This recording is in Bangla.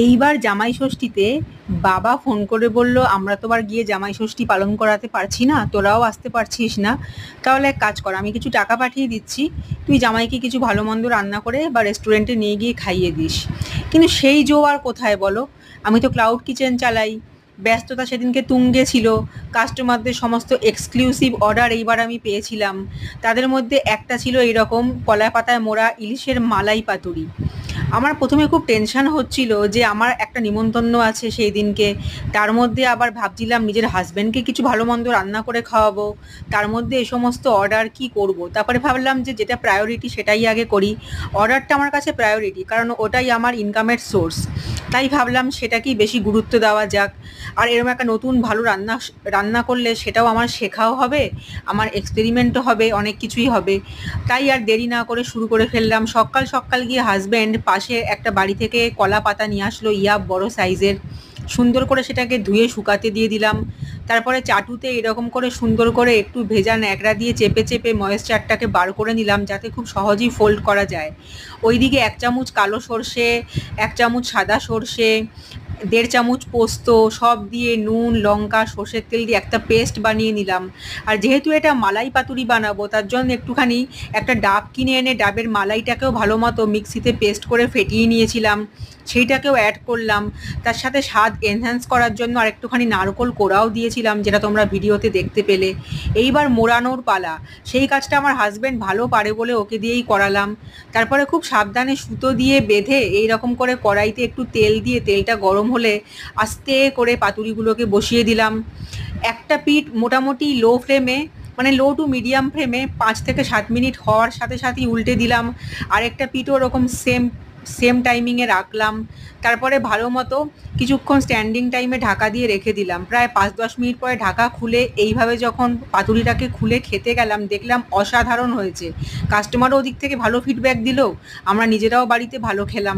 এইবার জামাই ষষ্ঠীতে বাবা ফোন করে বলল, আমরা তো আর গিয়ে জামাই ষষ্ঠী পালন করাতে পারছি না, তোরাও আসতে পারছিস না, তাহলে এক কাজ কর, আমি কিছু টাকা পাঠিয়ে দিচ্ছি, তুই জামাইকে কিছু ভালো মন্দ রান্না করে বা রেস্টুরেন্টে নিয়ে গিয়ে খাইয়ে দিস। কিন্তু সেই জো আর কোথায় বলো, আমি তো ক্লাউড কিচেন চালাই, ব্যস্ততা সেদিনকে তুঙ্গে ছিল। কাস্টমারদের সমস্ত এক্সক্লুসিভ অর্ডার এইবার আমি পেয়েছিলাম। তাদের মধ্যে একটা ছিল এইরকম কলা পাতায় মোড়া ইলিশের মালাই পাতুরি। আমার প্রথমে খুব টেনশন হচ্ছিল যে আমার একটা নিমন্ত্রণ আছে সেই দিনকে, তার মধ্যে আবার ভাবছিলাম নিজের হাজব্যান্ডকে কিছু ভালো মন্দ রান্না করে খাওয়াবো, তার মধ্যে এই সমস্ত অর্ডার কি করব। তারপরে ভাবলাম যে যেটা প্রায়োরিটি সেটাই আগে করি। অর্ডারটা আমার কাছে প্রায়োরিটি, কারণ ওটাই আমার ইনকামের সোর্স। তাই ভাবলাম সেটাকেই বেশি গুরুত্ব দেওয়া যাক। আর এরকম একটা নতুন ভালো রান্না রান্না করলে সেটাও আমার শেখাও হবে, আমার এক্সপেরিমেন্টও হবে, অনেক কিছুই হবে। তাই আর দেরি না করে শুরু করে ফেললাম। সকাল সকাল গিয়ে হাজব্যান্ড পাশে একটা বাড়ি থেকে কলা পাতা নিয়ে আসলো, বড় সাইজের। সুন্দর করে সেটাকে ধুয়ে শুকাতে দিয়ে দিলাম। তারপরে চাটুতে এরকম করে সুন্দর করে একটু ভেজা ন্যাকড়া দিয়ে চেপে চেপে ময়েশ্চারটাকে বার করে নিলাম, যাতে খুব সহজেই ফোল্ড করা যায়। ওইদিকে 1 চামচ কালো সর্ষে, 1 চামচ সাদা সর্ষে, 1.5 চামচ পোস্ত সব দিয়ে নুন লঙ্কা সর্ষের তেল দিয়ে একটা পেস্ট বানিয়ে নিলাম। আর যেহেতু এটা মালাই পাতুরি বানাবো, তার জন্য একটুখানি একটা ডাব কিনে এনে ডাবের মালাইটাকেও ভালো মতো মিক্সিতে পেস্ট করে ফেটিয়ে নিয়েছিলাম, সেইটাকেও অ্যাড করলাম। তার সাথে স্বাদ এনহ্যান্স করার জন্য আর একটুখানি নারকোল কোড়াও দিয়েছিলাম, যেটা তোমরা ভিডিওতে দেখতে পেলে। এইবার মোড়ানোর পালা। সেই কাজটা আমার হাজব্যান্ড ভালো পারে বলে ওকে দিয়েই করালাম। তারপরে খুব সাবধানে সুতো দিয়ে বেঁধে এই রকম করে কড়াইতে একটু তেল দিয়ে, তেলটা গরম হলে আস্তে করে পাতুরিগুলোকে বসিয়ে দিলাম। একটা পিঠ মোটামুটি লো ফ্লেমে, মানে লো টু মিডিয়াম ফ্লেমে 5 থেকে 7 মিনিট হওয়ার সাথে সাথেই উল্টে দিলাম। আরেকটা পিঠও ওরকম সেম সেম টাইমিংয়ে রাখলাম। তারপরে ভালো মতো কিছুক্ষণ স্ট্যান্ডিং টাইমে ঢাকা দিয়ে রেখে দিলাম। প্রায় 5-10 মিনিট পরে ঢাকা খুলে এইভাবে যখন পাতুরিটাকে খুলে খেতে গেলাম, দেখলাম অসাধারণ হয়েছে। কাস্টমারও ওদিক থেকে ভালো ফিডব্যাক দিল, আমরা নিজেরাও বাড়িতে ভালো খেলাম।